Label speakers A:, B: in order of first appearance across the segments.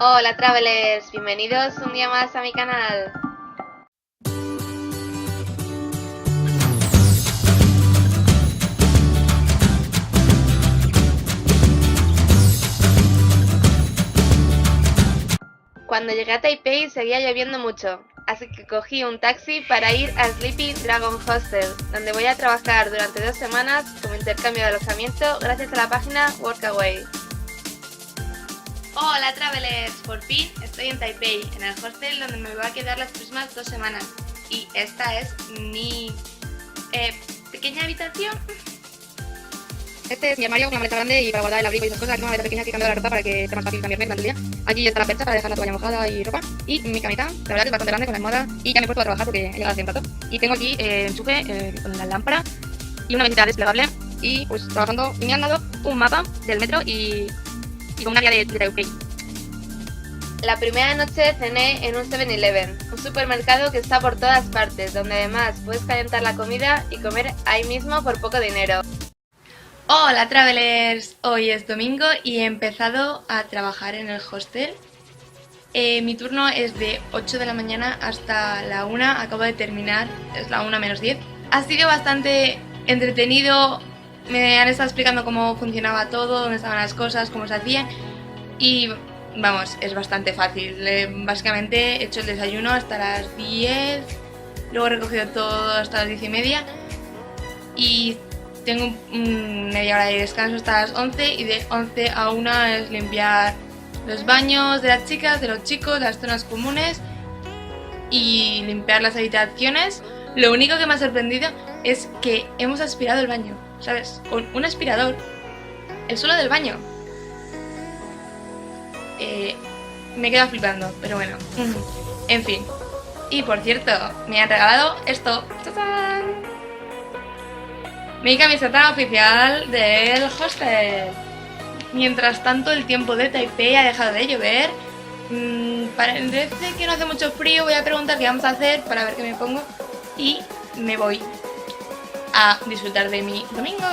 A: Hola Travelers, bienvenidos un día más a mi canal. Cuando llegué a Taipei seguía lloviendo mucho, así que cogí un taxi para ir a Sleepy Dragon Hostel, donde voy a trabajar durante 2 semanas como intercambio de alojamiento gracias a la página Workaway. Hola Travelers, por fin estoy en Taipei, en el hostel donde me voy a quedar las próximas 2 semanas. Y esta es mi pequeña habitación.
B: Este es mi armario con la maleta grande y para guardar el abrigo y esas cosas. Aquí una maleta pequeña que cambio la ropa para que sea más fácil cambiarme durante el día. Aquí está la percha para dejar la toalla mojada y ropa. Y mi camita, la verdad que es bastante grande con la almohada. Y ya me he puesto a trabajar porque he llegado hace un rato. Y tengo aquí enchufe con la lámpara y una mesita desplegable. Y pues trabajando, y me han dado un mapa del metro y con una guía de Taipei.
A: La primera noche cené en un 7-Eleven, un supermercado que está por todas partes, donde además puedes calentar la comida y comer ahí mismo por poco dinero. Hola Travelers, hoy es domingo y he empezado a trabajar en el hostel. Mi turno es de 8 de la mañana hasta la 1, acabo de terminar, es la 1 menos 10. Ha sido bastante entretenido, me han estado explicando cómo funcionaba todo, dónde estaban las cosas, cómo se hacían y vamos, es bastante fácil. Básicamente he hecho el desayuno hasta las 10, luego he recogido todo hasta las 10:30 y tengo media hora de descanso hasta las 11 y de 11 a 1 es limpiar los baños de las chicas, de los chicos, las zonas comunes y limpiar las habitaciones. Lo único que me ha sorprendido es que hemos aspirado el baño, ¿sabes? Con un aspirador, el suelo del baño. Me he quedado flipando, pero bueno, en fin. Y por cierto, me han regalado esto. ¡Tachán! Mi camiseta oficial del hostel. Mientras tanto, el tiempo de Taipei ha dejado de llover. Parece que no hace mucho frío. Voy a preguntar qué vamos a hacer para ver qué me pongo. Y me voy a disfrutar de mi domingo.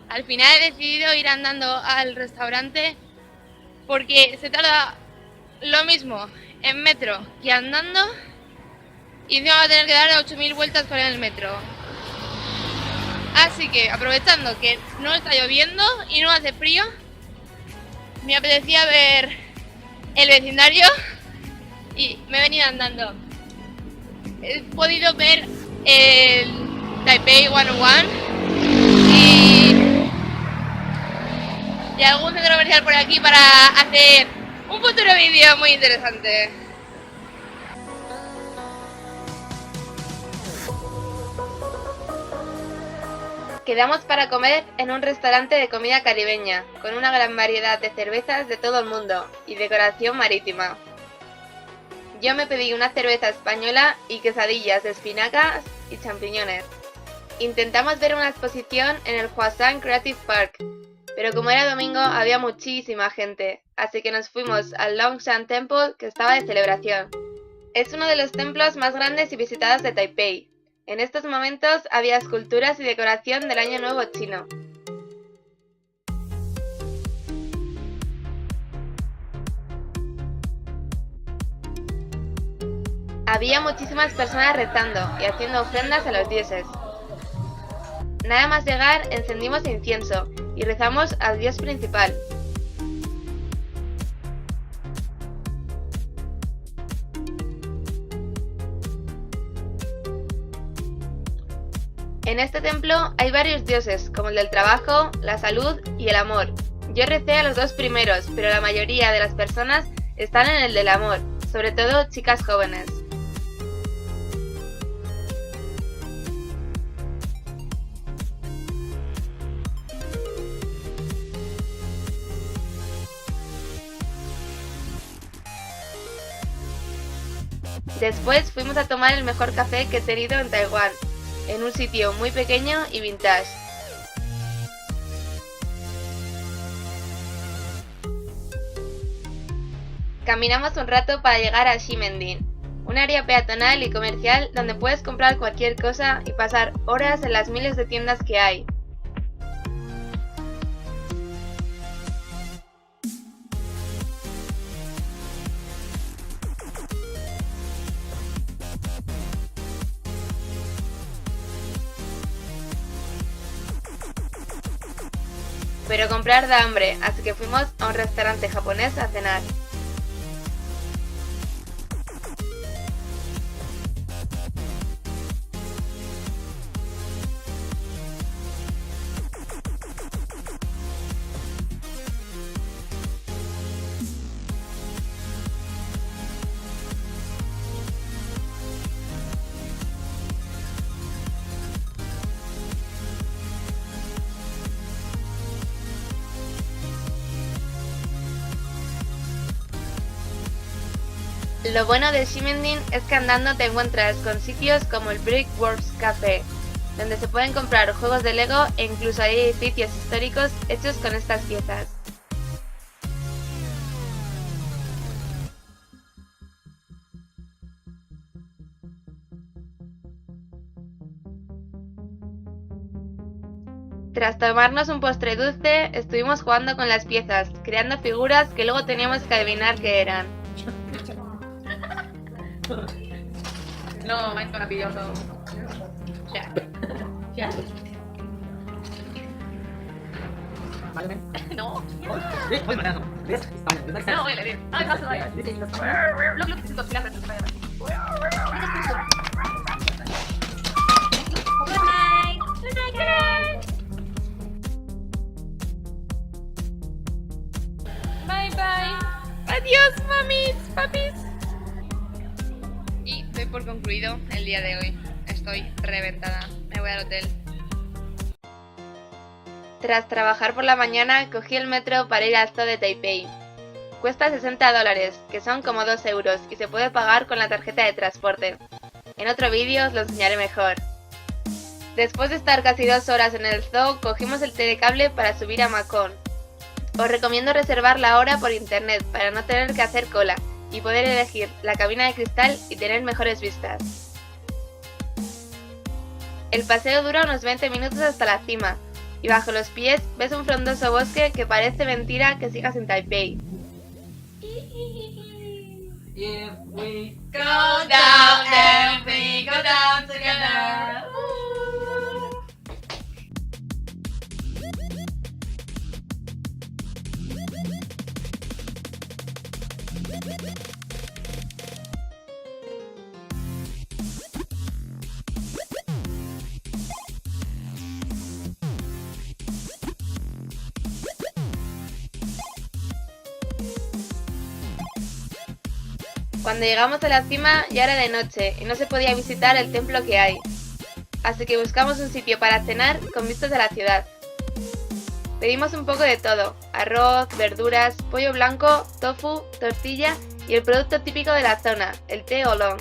A: Al final he decidido ir andando al restaurante porque se tarda lo mismo en metro que andando y encima va a tener que dar 8000 vueltas con el metro. Así que aprovechando que no está lloviendo y no hace frío, me apetecía ver el vecindario y me he venido andando. He podido ver el Taipei 101 y algún centro comercial por aquí para hacer un futuro vídeo muy interesante. Quedamos para comer en un restaurante de comida caribeña, con una gran variedad de cervezas de todo el mundo y decoración marítima. Yo me pedí una cerveza española y quesadillas de espinacas y champiñones. Intentamos ver una exposición en el Huashan Creative Park, pero como era domingo había muchísima gente, así que nos fuimos al Longshan Temple que estaba de celebración. Es uno de los templos más grandes y visitados de Taipei. En estos momentos había esculturas y decoración del Año Nuevo chino. Había muchísimas personas rezando y haciendo ofrendas a los dioses. Nada más llegar encendimos incienso y rezamos al dios principal. En este templo hay varios dioses, como el del trabajo, la salud y el amor. Yo recé a los 2 primeros, pero la mayoría de las personas están en el del amor, sobre todo chicas jóvenes. Después fuimos a tomar el mejor café que he tenido en Taiwán, en un sitio muy pequeño y vintage. Caminamos un rato para llegar a Ximending, un área peatonal y comercial donde puedes comprar cualquier cosa y pasar horas en las miles de tiendas que hay. Pero comprar da hambre, así que fuimos a un restaurante japonés a cenar. Lo bueno de Ximending es que andando te encuentras con sitios como el Brickworks Café, donde se pueden comprar juegos de Lego e incluso hay edificios históricos hechos con estas piezas. Tras tomarnos un postre dulce, estuvimos jugando con las piezas, creando figuras que luego teníamos que adivinar qué eran.
B: No, es maravilloso. Ya. Ya. No. No, voy a leer. Ay, paso, vaya. Look, this is los pilares. Good night. Good night, good night. Bye, bye.
A: ¡Adiós, mamis, papis! Y doy por concluido el día de hoy. Estoy reventada. Me voy al hotel. Tras trabajar por la mañana, cogí el metro para ir al zoo de Taipei. Cuesta $60, que son como 2 euros, y se puede pagar con la tarjeta de transporte. En otro vídeo os lo enseñaré mejor. Después de estar casi 2 horas en el zoo, cogimos el telecable para subir a Macón. Os recomiendo reservar la hora por internet para no tener que hacer cola y poder elegir la cabina de cristal y tener mejores vistas. El paseo dura unos 20 minutos hasta la cima, y bajo los pies ves un frondoso bosque que parece mentira que sigas en Taipei.
B: If we go down and we go down together.
A: Cuando llegamos a la cima ya era de noche y no se podía visitar el templo que hay, así que buscamos un sitio para cenar con vistas a la ciudad. Pedimos un poco de todo: arroz, verduras, pollo blanco, tofu, tortilla y el producto típico de la zona, el té oolong.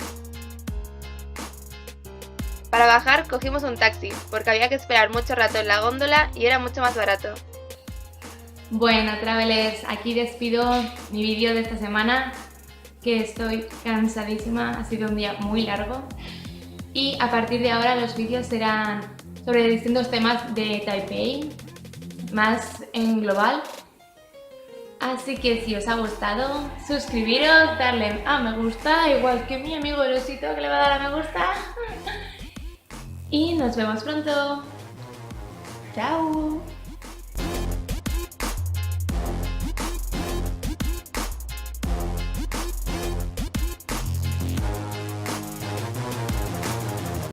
A: Para bajar cogimos un taxi, porque había que esperar mucho rato en la góndola y era mucho más barato.
C: Bueno, travelers, aquí despido mi vídeo de esta semana, que estoy cansadísima, ha sido un día muy largo y a partir de ahora los vídeos serán sobre distintos temas de Taipei, más en global. Así que si os ha gustado, suscribiros, darle a me gusta, igual que mi amigo Rosito que le va a dar a me gusta. Y nos vemos pronto. Chao.